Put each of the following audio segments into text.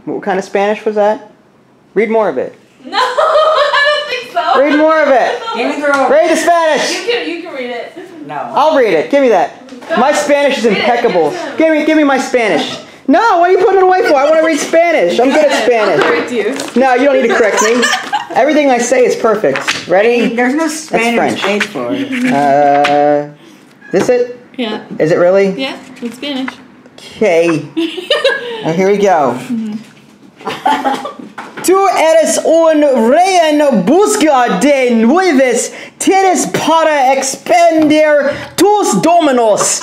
What kind of Spanish was that? Read more of it. No, I don't think so. Read more of it. Give me the roll. Read the Spanish. You can read it. No. I'll read it. Give me that. My Spanish is impeccable. Give me my Spanish. No, what are you putting it away for? I want to read Spanish. I'm good at Spanish. I'll correct you. No, you don't need to correct me. Everything I say is perfect. Ready? There's no Spanish page for it. This it? Yeah. Is it really? Yeah, it's Spanish. Okay. Here we go. Tú eres un rey en busca de nuevas tienes para expandir tus dominos.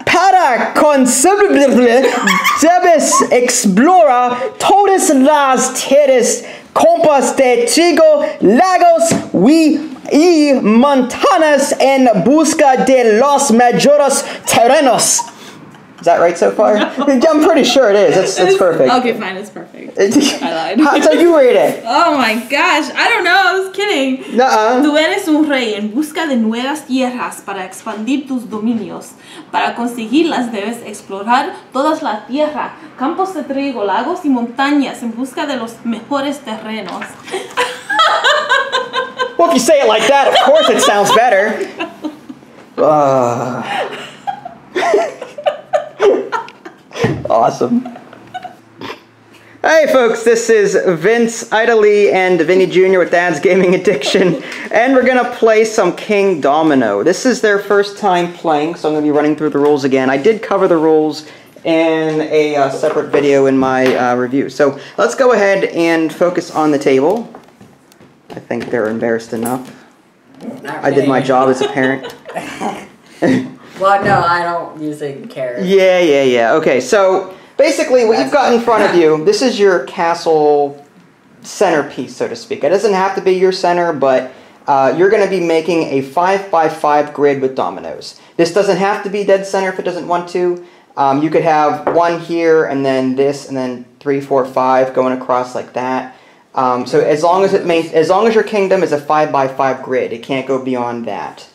Para conseguir debes explorar todas las tierras compas de trigo, lagos y montañas en busca de los mayores terrenos. Is that right so far? I'm pretty sure it is. It's perfect. Okay, fine. It's perfect. I lied. So you read it. Oh my gosh. I don't know. I was kidding. Nuh-uh. Tú eres un rey en busca de nuevas tierras para expandir tus dominios. Para conseguirlas debes explorar toda la tierra, campos de trigo, lagos y montañas en busca de los mejores terrenos. Well, if you say it like that, of course it sounds better. Awesome. Hey folks, this is Vince Idly and Vinny Jr. with Dad's Gaming Addiction, and we're going to play some Kingdomino. This is their first time playing, so I'm going to be running through the rules again. I did cover the rules in a separate video in my review. So let's go ahead and focus on the table. I think they're embarrassed enough. I did my job as a parent. Well, no, I don't usually care. Yeah. Okay, so basically what you've got in front of you, this is your castle centerpiece, so to speak. It doesn't have to be your center, but you're going to be making a 5x5 grid with dominoes. This doesn't have to be dead center if it doesn't want to. You could have one here, and then this, and then 3, 4, 5 going across like that. So as long as your kingdom is a 5x5 grid, it can't go beyond that.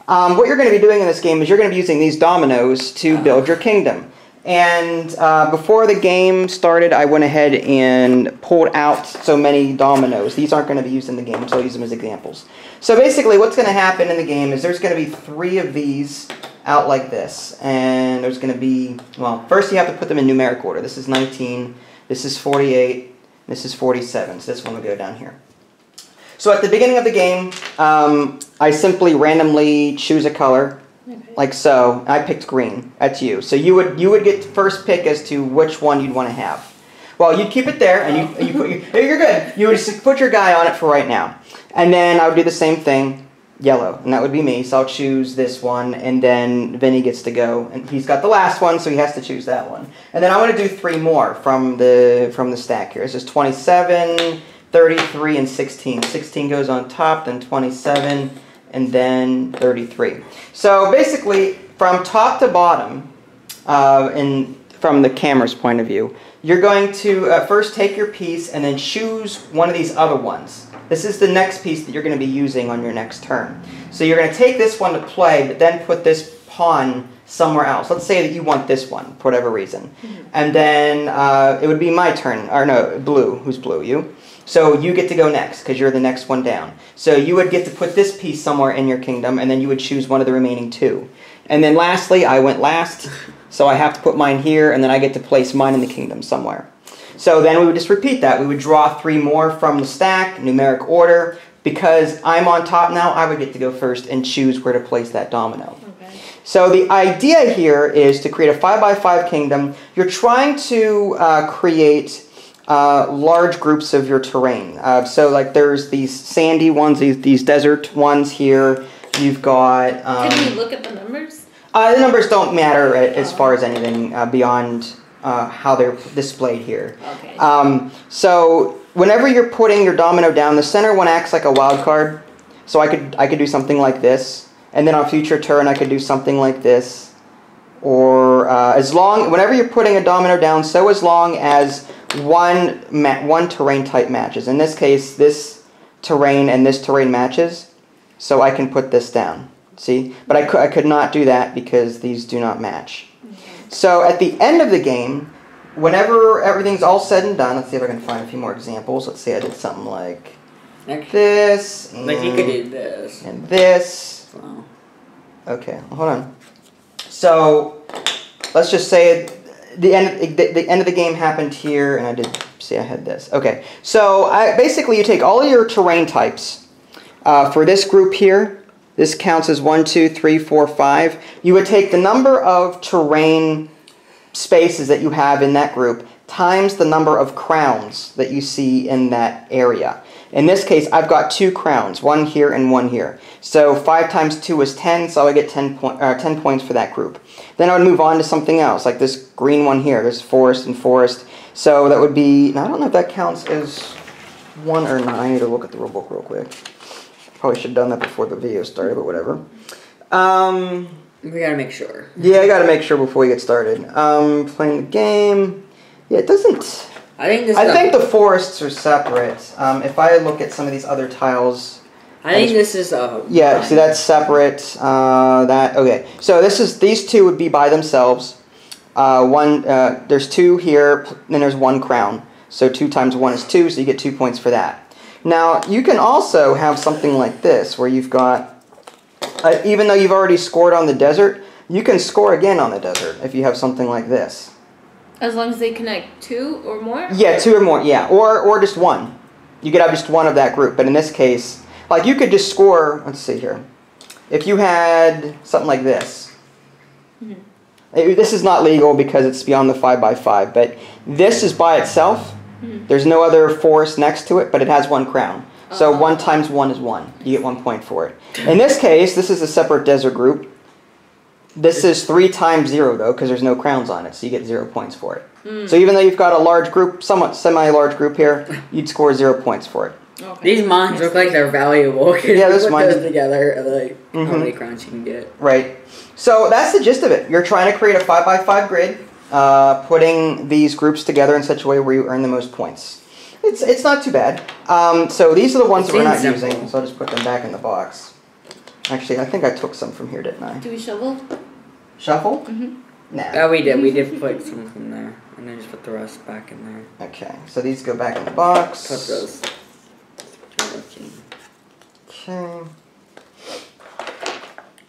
What you're going to be doing in this game is you're going to be using these dominoes to build your kingdom. And before the game started, I went ahead and pulled out so many dominoes. These aren't going to be used in the game, so I'll use them as examples. So basically what's going to happen in the game is there's going to be 3 of these out like this. And there's going to be, well, first you have to put them in numeric order. This is 19, this is 48, this is 47. So this one will go down here. So at the beginning of the game, I simply randomly choose a color, like so. I picked green. That's you. So you would get first pick as to which one you'd want to have. Well, you'd keep it there, and you put you're good. You would just put your guy on it for right now, and then I would do the same thing, yellow, and that would be me. So I'll choose this one, and then Vinny gets to go, and he's got the last one, so he has to choose that one. And then I want to do 3 more from the stack here. This is 27. 33 and 16. 16 goes on top, then 27, and then 33. So basically, from top to bottom, from the camera's point of view, you're going to first take your piece and then choose one of these other ones. This is the next piece that you're going to be using on your next turn. So you're going to take this one to play, but then put this pawn somewhere else. Let's say that you want this one, for whatever reason. And then it would be my turn, or no, blue. Who's blue? You? So you get to go next, because you're the next one down. So you would get to put this piece somewhere in your kingdom, and then you would choose one of the remaining 2. And then lastly, I went last, so I have to put mine here, and then I get to place mine in the kingdom somewhere. So then we would just repeat that. We would draw 3 more from the stack, numeric order. Because I'm on top now, I would get to go first and choose where to place that domino. Okay. So the idea here is to create a 5x5 kingdom. You're trying to create large groups of your terrain. So like there's these sandy ones, these desert ones here. You've got... Can you look at the numbers? The numbers don't matter as far as anything beyond how they're displayed here. Okay. So whenever you're putting your domino down, the center one acts like a wild card. So I could do something like this. And then on a future turn I could do something like this. Or whenever you're putting a domino down, so as long as one terrain type matches. In this case, this terrain and this terrain matches, so I can put this down. See? But I could not do that because these do not match. Okay. So at the end of the game, whenever everything's all said and done, let's see if I can find a few more examples. Let's say I did something like this. And, like you could do this. And this. Wow. Okay, hold on. So let's just say the end of the game happened here, and I did see I had this. Okay, so basically you take all of your terrain types for this group here. This counts as 1, 2, 3, 4, 5. You would take the number of terrain spaces that you have in that group times the number of crowns that you see in that area. In this case, I've got 2 crowns, one here and one here. So 5 times 2 is 10, so I get 10 points for that group. Then I would move on to something else, like this green one here. There's forest and forest. So that would be, now I don't know if that counts as 1 or not. I need to look at the rulebook real quick. Probably should have done that before the video started, but whatever. We gotta make sure. Yeah, I gotta make sure before we get started. Playing the game. Yeah, it doesn't... I think the forests are separate. If I look at some of these other tiles... I think this is... yeah, see, that's separate. Okay. So these 2 would be by themselves. There's 2 here, then there's 1 crown. So 2 times 1 is 2, so you get 2 points for that. Now, you can also have something like this, where you've got, even though you've already scored on the desert, you can score again on the desert if you have something like this. As long as they connect 2 or more? Yeah, 2 or more, yeah. Or just 1. You could have just 1 of that group, but in this case, like you could just score, let's see here. If you had something like this. This is not legal because it's beyond the 5x5, but this is by itself. There's no other forest next to it, but it has 1 crown. So 1 times 1 is 1. You get 1 point for it. In this case, this is a separate desert group. This is 3 times 0, though, because there's no crowns on it, so you get 0 points for it. So even though you've got a large group, somewhat semi-large group here, you'd score 0 points for it. Okay. These mines look like they're valuable. Yeah, those mines together, and like how many crowns you can get. Right. So that's the gist of it. You're trying to create a 5x5 grid, putting these groups together in such a way where you earn the most points. It's not too bad. So these are the ones that we're not using, so I'll just put them back in the box. Actually, I think I took some from here, didn't I? Do we shovel? Shuffle? Nah. Yeah, we did. We did put some from there, and then just put the rest back in there. Okay, so these go back in the box. Put those. Okay.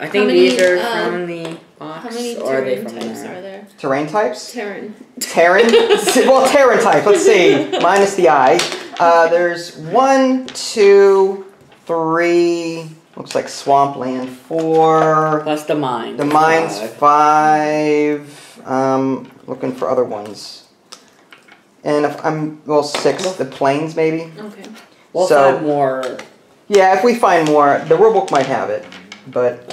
I think these are from the box. How many or are they terrain from types there? are there? Terrain types? Terran. Terran? Well, Terran type. Let's see. Minus the I. There's 1, 2, 3. Looks like swampland 4. Plus the mine. The mine's 5. Looking for other ones. And if 6. The plains maybe. Okay. We'll find more. Yeah, if we find more, the rulebook might have it, but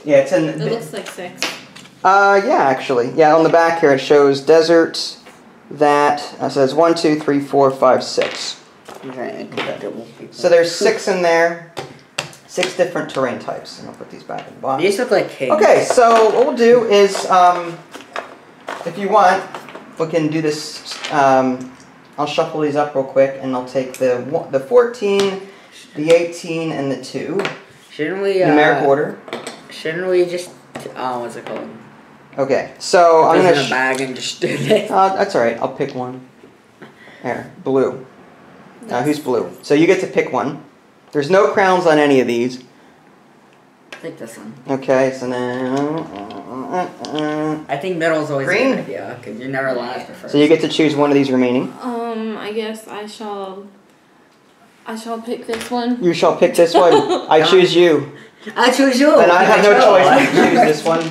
yeah, it's in. It looks like 6. Yeah, actually, yeah. On the back here, it shows desert. That says 1, 2, 3, 4, 5, 6. Okay. So there's 6 in there. 6 different terrain types, and I'll put these back in the box. These look like caves. Okay, so what we'll do is, if you want, we can do this. I'll shuffle these up real quick, and I'll take the 14, the 18, and the 2. Shouldn't we? Numeric order. Shouldn't we just? What's it called? Okay, so I'm gonna. In a bag and just do it. That's all right. I'll pick one. There, blue. Who's blue? So you get to pick one. There's no crowns on any of these. Take this one. Okay, so then. I think middle's always green. a good idea because you're never allowed to first. So you get to choose one of these remaining. I guess I shall pick this one. You shall pick this one. I choose you. I choose you. And I have no choice but to choose this one.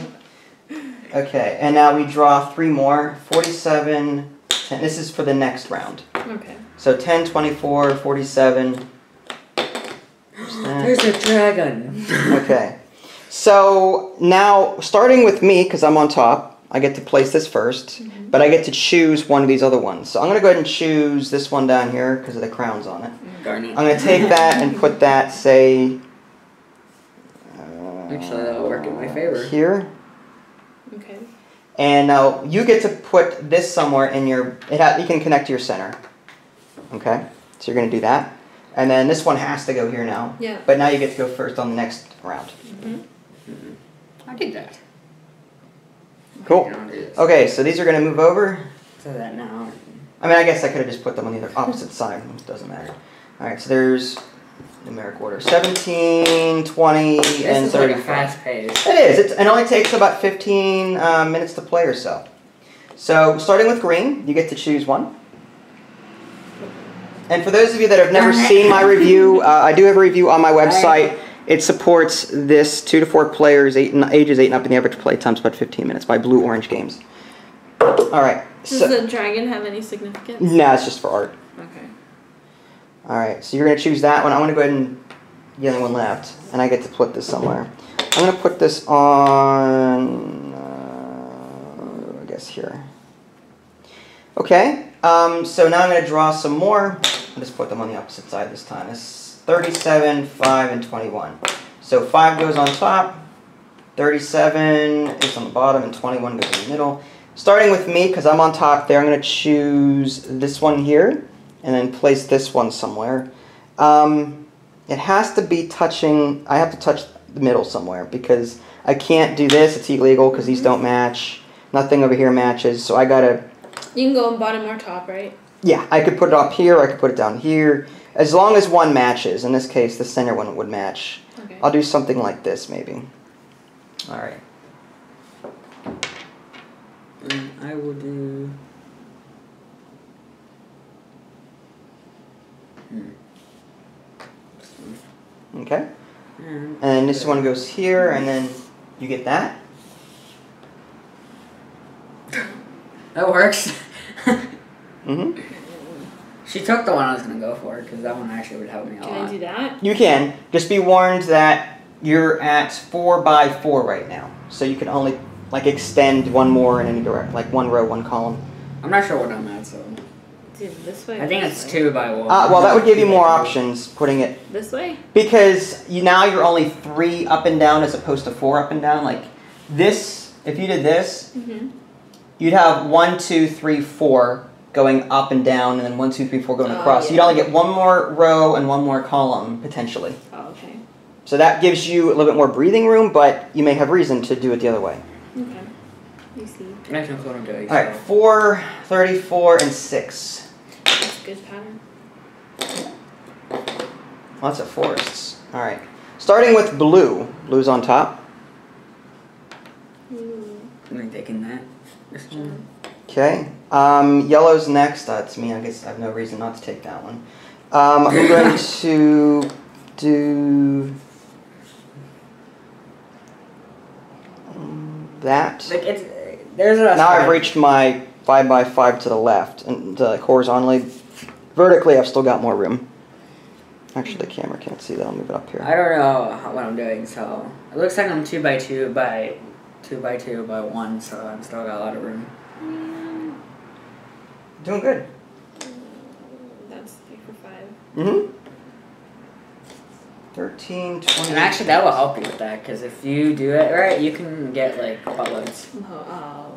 Okay, and now we draw 3 more. 47, 10. This is for the next round. Okay. So 10, 24, 47. There's a dragon. Okay. So now, starting with me, because I'm on top, I get to place this first, but I get to choose one of these other ones. So I'm going to go ahead and choose this one down here because of the crowns on it. Garnet. I'm going to take that and put that, say... Actually, that'll work in my favor. Here. Okay. And now you get to put this somewhere in your... you can connect to your center. Okay? So you're going to do that. And then this one has to go here now. Yeah. But now you get to go first on the next round. I did that. Cool. Okay, so these are going to move over. So that now. I mean, I guess I could have just put them on the other opposite side. It doesn't matter. All right, so there's numeric order: 17, 20, and 35. Like a fast pace. It is. It only takes about 15 minutes to play or so. So, starting with green, you get to choose one. And for those of you that have never seen my review, I do have a review on my website. It supports this 2 to 4 players, ages 8 and up, and the average play time is about 15 minutes by Blue Orange Games. All right. Does the dragon have any significance? No, it's just for art. Okay. All right, so you're going to choose that one. I'm going to go ahead and the only one left, and I get to put this somewhere. I'm going to put this on, I guess here. Okay, so now I'm going to draw some more. I'll just put them on the opposite side this time. It's 37, 5, and 21. So 5 goes on top, 37 is on the bottom, and 21 goes in the middle. Starting with me, because I'm on top there, I'm going to choose this one here, and then place this one somewhere. It has to be touching, I have to touch the middle somewhere, because I can't do this, it's illegal, because these don't match. Nothing over here matches, so I got to... You can go on bottom or top, right? Yeah, I could put it up here, I could put it down here. As long as one matches. In this case, the center one would match. Okay. I'll do something like this, maybe. All right. I will do. Okay. And this one goes here, and then you get that. That works. Mm-hmm. She took the one I was going to go for, because that one actually would help me a lot. Can I do that? You can. Just be warned that you're at 4 by 4 right now. So you can only extend one more in any direction, like one row, one column. I'm not sure what I'm at, so... Dude, this way. I think it's 2 by 1. Well, that would give you more options, putting it... This way? Because now you're only 3 up and down as opposed to 4 up and down. Like this, if you did this, you'd have 1, 2, 3, 4 going up and down, and then 1, 2, 3, 4 going across. Yeah. So you'd only get one more row and one more column, potentially. Oh, okay. So that gives you a little bit more breathing room, but you may have reason to do it the other way. Okay. You see. That's what I'm doing. All right, 4, 34, and 6. That's a good pattern. Lots of forests. All right. Starting with blue. Blue's on top. I'm taking that. This one. Okay. Yellow's next. That's me. I guess I have no reason not to take that one. I'm going to do that. Like there's a. Now I've reached my 5 by 5 to the left, and horizontally, vertically, I've still got more room. Actually, the camera can't see that. I'll move it up here. I don't know what I'm doing, so it looks like I'm 2 by 2 by 2 by 2 by 1, so I've still got a lot of room. Doing good. That's 3 for 5. Mm-hmm. 13, 20. And actually, that will help you with that, because if you do it right, you can get like buttloads. Oh.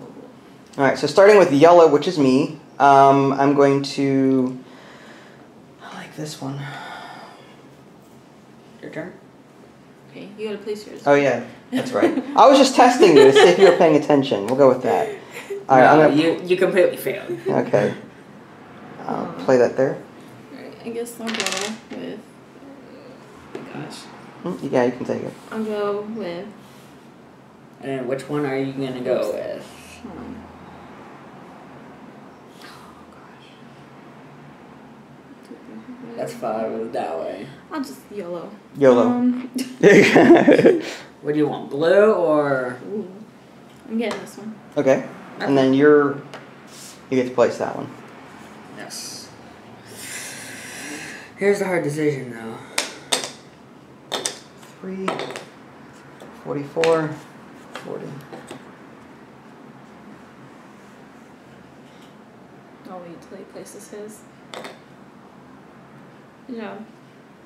All right. So starting with yellow, which is me, I'm going to. I like this one. Your turn. Okay, you gotta place yours. Oh yeah, that's right. I was just testing you to see if you were paying attention. We'll go with that. All right, No, I'm gonna... you completely failed. Okay. I'll play that there. Alright, I guess I'll go with... Oh my gosh. Yeah, you can take it. I'll go with... And which one are you going to go with? That's 5 that way. I'll just YOLO. YOLO. What do you want, blue or... Ooh. I'm getting this one. Okay. And then you get to place that one. Yes. Here's the hard decision, though. 3, 44, 40. I'll wait till he places his. Good job.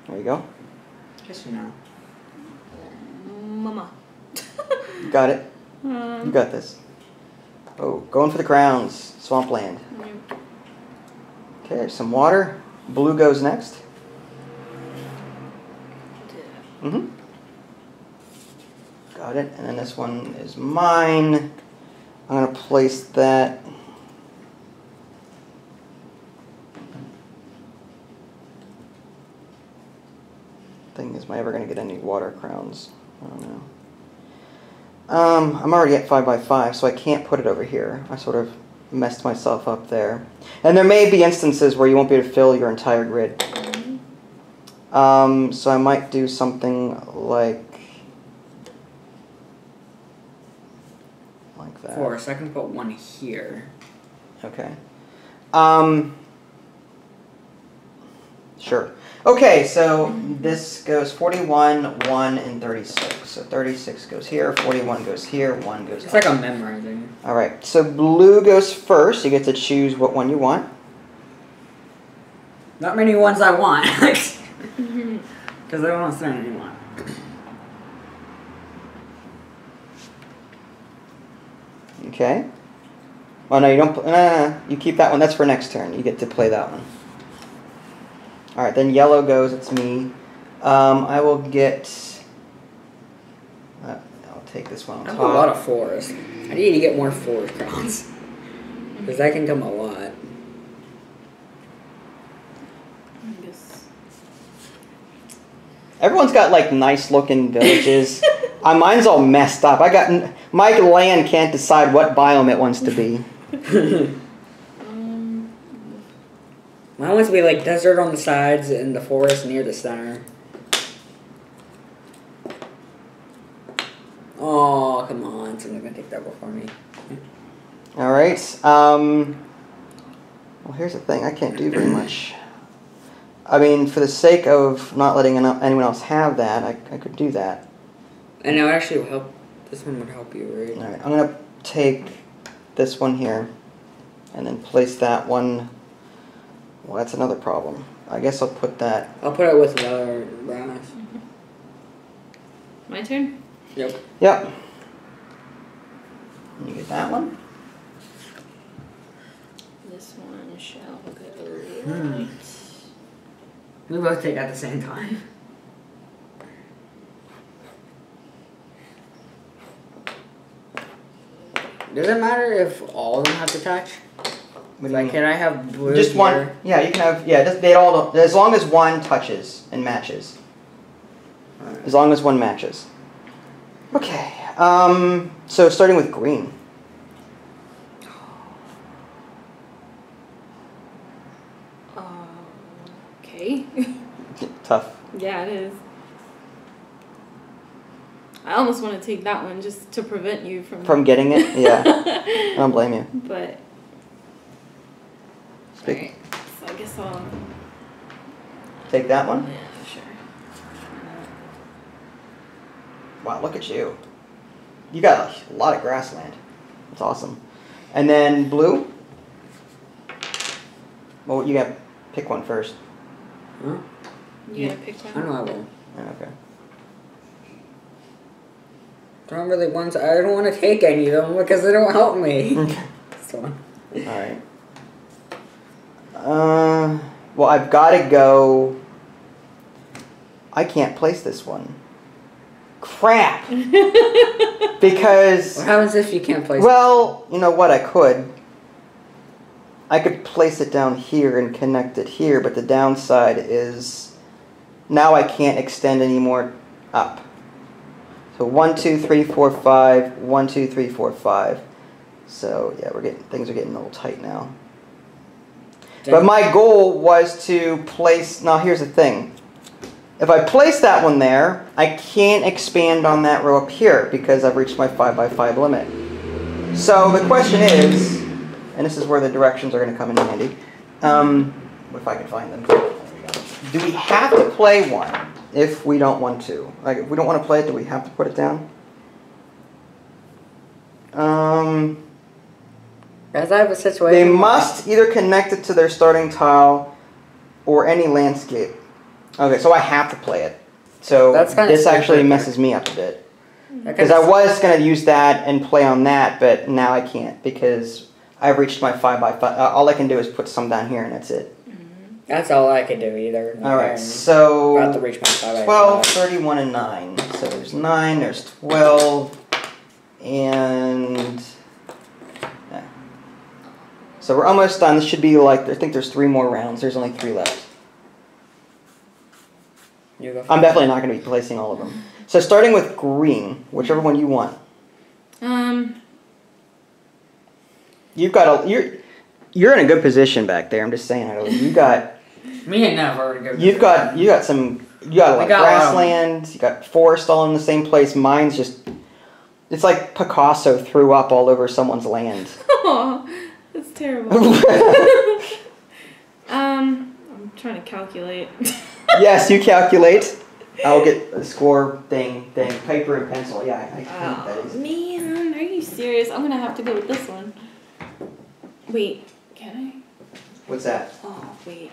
There you go. Yes or no? Mama. You got it. You got this. Oh, going for the crowns. Swampland. Okay, there's some water. Blue goes next. Mm-hmm. Got it. And then this one is mine. I'm going to place that thing is, am I ever going to get any water crowns? I don't know. I'm already at 5x5, so I can't put it over here. I sort of messed myself up there. And there may be instances where you won't be able to fill your entire grid. So I might do something like that. Of course, I can put one here. Okay. Sure. Okay, so this goes 41, 1, and 36. So 36 goes here, 41 goes here, 1 goes It's up. like I'm memorizing. All right, so blue goes first. You get to choose what one you want. Not many ones I want. Because I don't want to send anyone. Okay. Oh, no, you don't. You keep that one. That's for next turn. You get to play that one. All right, then yellow goes. It's me. I will get... I'll take this one on I top. have a lot of 4s. I need to get more 4 crowns. Because that can come a lot. Everyone's got like nice looking villages. Mine's all messed up. My land can't decide what biome it wants to be. Mine wants to be like desert on the sides and the forest near the center. Oh, come on. Someone's going to take that before me. All right. Well, here's the thing. I can't do very much. I mean, for the sake of not letting anyone else have that, I could do that. And it would actually help. This one would help you, right? All right. I'm going to take this one here and then place that one. Well, that's another problem. I guess I'll put that... I'll put it with another brown. My turn? Yep. Yep. You get that one. This one shall go right. We both take at the same time. Does it matter if all of them have to touch? Like, can I have blue Just here? one. Yeah, you can have. Yeah, they all. As long as one touches and matches. Right. As long as one matches. Okay. So starting with green. Okay. Tough. Yeah, it is. I almost want to take that one just to prevent you from getting it. Yeah. I don't blame you. But. Alright, so I guess I'll... Take that one? Yeah, sure. Wow, look at you. You got a lot of grassland. That's awesome. And then blue? Well, you got to pick one first. Huh? You gotta pick one? I know I will. Okay. I don't want to take any of them because they don't help me. So. Alright. Well, I've got to go... I can't place this one. Crap! Because... What happens if you can't place Well, you know what, I could. I could place it down here and connect it here, but the downside is... Now I can't extend any more up. So 1, 2, 3, 4, 5. 1, 2, 3, 4, 5. So, yeah, things are getting a little tight now. But my goal was to place... Now, here's the thing. If I place that one there, I can't expand on that row up here because I've reached my 5x5 limit. So the question is, and this is where the directions are going to come in handy, if I can find them. There we go. Do we have to play one if we don't want to? Like, if we don't want to play it, do we have to put it down? As I have a situation... They must either connect it to their starting tile or any landscape. Okay, so I have to play it. So this actually messes me up a bit. Because I was going to use that and play on that, but now I can't because I've reached my 5x5. All I can do is put some down here and that's it. That's all I can do either. Alright, so about to reach my 5x5. 12, 31, and 9. So there's 9, there's 12, and... Yeah. So we're almost done. This should be like, I think there's 3 more rounds. There's only 3 left. You go I'm definitely not going to be placing all of them. So starting with green, whichever one you want. You've got you're in a good position back there. I'm just saying. You got. Me and Nev are in a good You got like got grassland. You got forest all in the same place. Mine's just. It's like Picasso threw up all over someone's land. Oh, that's terrible. I'm trying to calculate. Yes, you calculate. I'll get a score thing, paper and pencil. Yeah, I think that is. Man, are you serious? I'm gonna have to go with this one. Wait, can I? What's that? Oh, wait.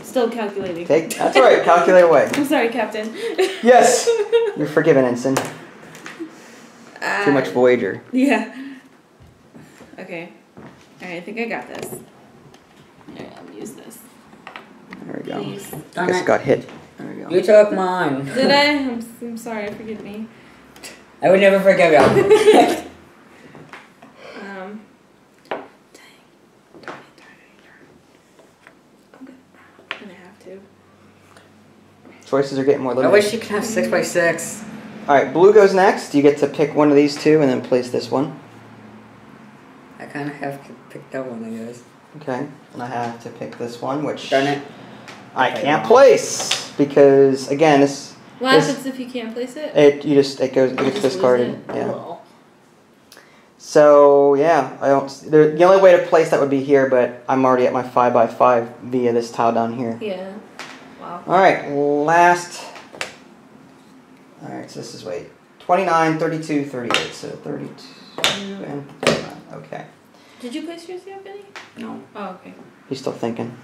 Still calculating. That's all right. Calculate away. I'm sorry, Captain. Yes, you're forgiven, Ensign. Too much Voyager. Yeah. Okay. Alright, I think I got this. Alright, I'll use this. There we go. Please. I guess it got hit. There we go. You took mine. Did I? I'm sorry, forgive me. I would never forgive you. I'm gonna have to. Choices are getting more limited. I wish you could have 6x6. Alright, blue goes next. You get to pick one of these two and then place this one. I kind of have to pick that one, I guess. Okay, and I have to pick this one, which Darn it. I can't place because again, this. What happens if you can't place it? It gets discarded. It? Yeah. Ugh. So yeah, the only way to place that would be here, but I'm already at my 5x5 via this tile down here. Yeah. Wow. All right, last. All right, so this is 29, 32, 38. So 32 and 39. Okay. Did you place yours yet, Benny? No. Oh, okay. He's still thinking.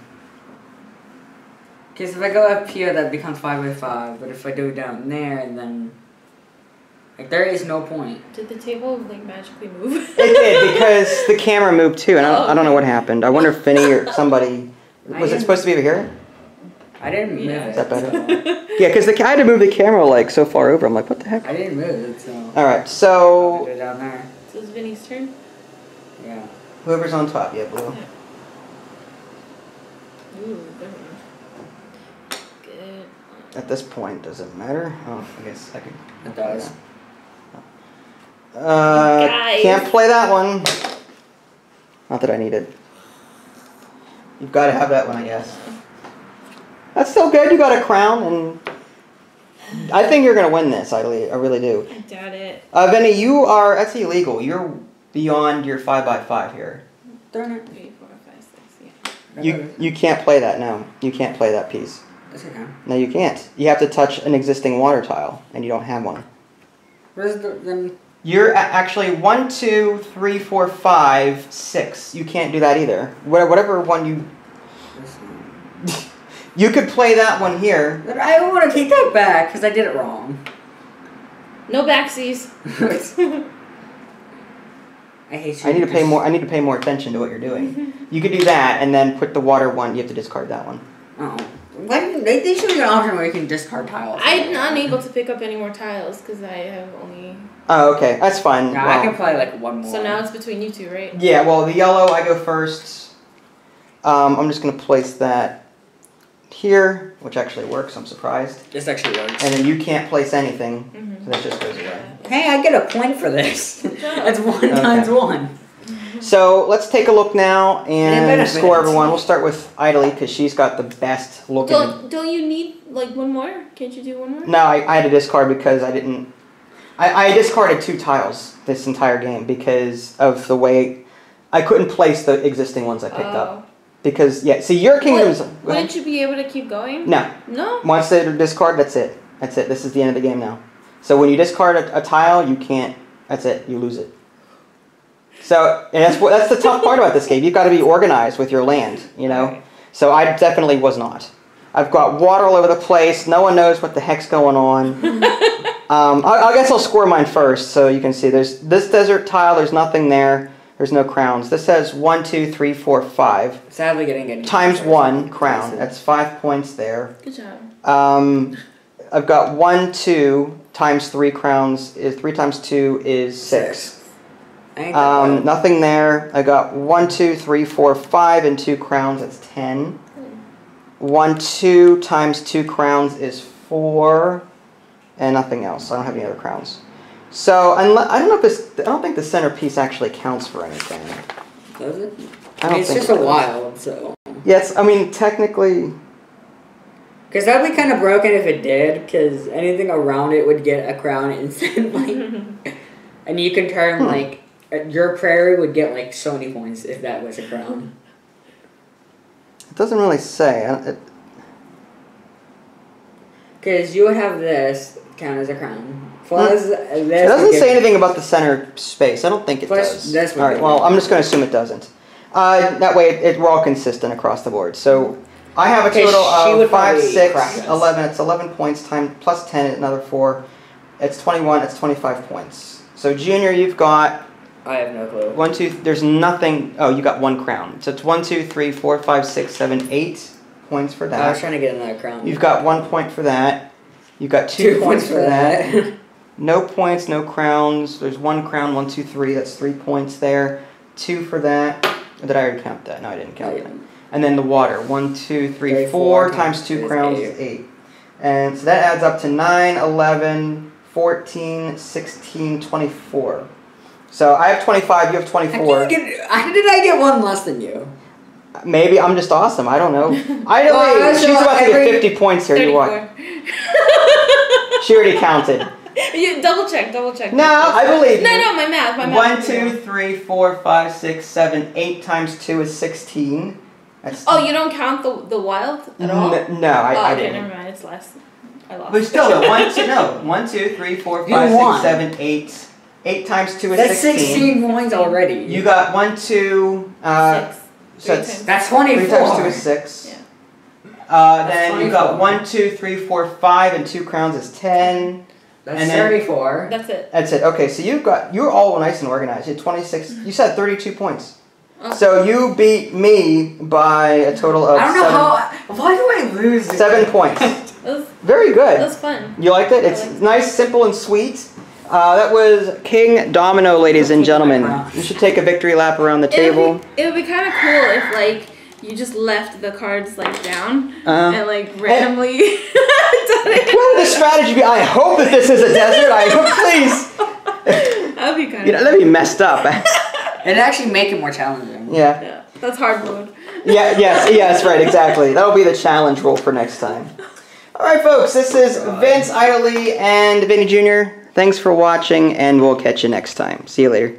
Because if I go up here, that becomes 5x5. But if I do it down there, then... Like, there is no point. Did the table, like, magically move? It did, because the camera moved too, and I don't know what happened. I wonder if Finny or somebody... Was it supposed to be over here? I didn't move it. Is that better? Yeah, because I had to move the camera, like, so far over. I'm like, what the heck? I didn't move it, so... Alright, so... Do it down there. So it's Vinny's turn? Yeah. Whoever's on top, yeah, blue. Ooh, good one. Good. At this point, does it matter? Oh, I guess I could... It does. Guys. Can't play that one. Not that I need it. You've got to have that one, I guess. That's still good. You got a crown, and I think you're going to win this. I really do. I doubt it. Vinny, that's illegal. You're beyond your 5x5 here. Darn it. 3, 4, 5, 6, yeah. You can't play that, no. You can't play that piece. Yes, I can. No, you can't. You have to touch an existing water tile, and you don't have one. Where's then... You're actually 1, 2, 3, 4, 5, 6. You can't do that either. Whatever one you... You could play that one here. But I want to take that back, because I did it wrong. No backsies. I hate you. I need to pay more attention to what you're doing. You could do that, and then put the water one. You have to discard that one. Oh. They should be an option where you can discard tiles. I'm unable to pick up any more tiles, because I have only... Oh, okay. That's fine. Yeah, well, I can play like one more. So now it's between you two, right? Yeah, well, the yellow, I go first. I'm just going to place that here, which actually works. I'm surprised. This actually works. And then you can't place anything, so that just goes away. Hey, I get a point for this. That's 1 times 1. So let's take a look now and benefits. score everyone. We'll start with Idly because she's got the best looking. Don't you need, like, one more? Can't you do one more? No, I had to discard because I didn't... I discarded 2 tiles this entire game because of the way... I couldn't place the existing ones I picked up. Because, yeah, see, your kingdoms... Wouldn't you be able to keep going? No. No? Once they discard, that's it. That's it. This is the end of the game now. So when you discard a tile, you can't... That's it. You lose it. So and that's the tough part about this game. You've got to be organized with your land, you know? Right. So I definitely was not. I've got water all over the place. No one knows what the heck's going on. I guess I'll score mine first so you can see. There's this desert tile. There's nothing there. There's no crowns. This says 1, 2, 3, 4, 5. Sadly, getting times 1 crown. That's 5 points there. Good job. I've got 1, 2 times 3 crowns. 3 times 2 is 6. Nothing there. I got 1, 2, 3, 4, 5 and 2 crowns. That's 10. 1, 2 times 2 crowns is 4, and nothing else. I don't have any other crowns. So I don't know if this. I don't think the centerpiece actually counts for anything. Does it? I mean, it's just a wild, so. Yes, I mean technically. Because that would be kind of broken if it did, because anything around it would get a crown instantly. And you can turn, like, your prairie would get, like, so many points if that was a crown. It doesn't really say. Because you would have this count as a crown. Plus, this it doesn't say anything about the center space. I don't think it does. This all right, well, I'm just going to assume it doesn't. That way, we're all consistent across the board. So I have a total of 5, 6, 11. It's 11 points plus 10, another 4. It's 21. It's 25 points. So Junior, you've got. I have no clue. 1, 2. There's nothing. Oh, you got 1 crown. So it's 1, 2, 3, 4, 5, 6, 7, 8 points for that. I was trying to get another crown. You've got 1 point for that. You've got 2 points for that. No points, no crowns. There's 1 crown. 1, 2, 3. That's 3 points there. 2 for that. Did I already count that? No, I didn't count that. And then the water. 1, 2, 3, 4 times 2 crowns is 8. And so that adds up to 9, 11, 14, 16, 24. So I have 25, you have 24. How did I get 1 less than you? Maybe I'm just awesome. I don't know. Either way, she's about to get 50 points here. You what? She already counted. You double check. No, I believe you. No, my math. 1, 2, 3, 4, 5, 6, 7, 8 times 2 is 16. That's you don't count the wild at all? No, I didn't. Never mind. It's less. I lost. But still, 1, 2, 3, 4, 5, 6, 7, 8. 8 times 2 is 16. That's 16 points already. You got 1, 2. 6. So that's 24. 3 times 2 is 6. Yeah. Then you got 1, 2, 3, 4, 5, and 2 crowns is 10. That's 34. That's it. That's it. Okay, so you're all nice and organized. You had 26. You said 32 points. Oh. So you beat me by a total of. I don't know why do I lose? 7 points. Very good. That was fun. You liked it? It's nice, simple, and sweet. That was Kingdomino, ladies and gentlemen. You should take a victory lap around the table. It would be kind of cool if, like, you just left the cards, like, down and, like, randomly done it. What would the strategy be? I hope that this is a desert. I hope, please. That would be kind of that'd be messed up. It'd actually make it more challenging. Yeah. That's hard mode. Yes, right, exactly. That'll be the challenge roll for next time. All right, folks, this is Vince, Idly, and Vinny Jr. Thanks for watching, and we'll catch you next time. See you later.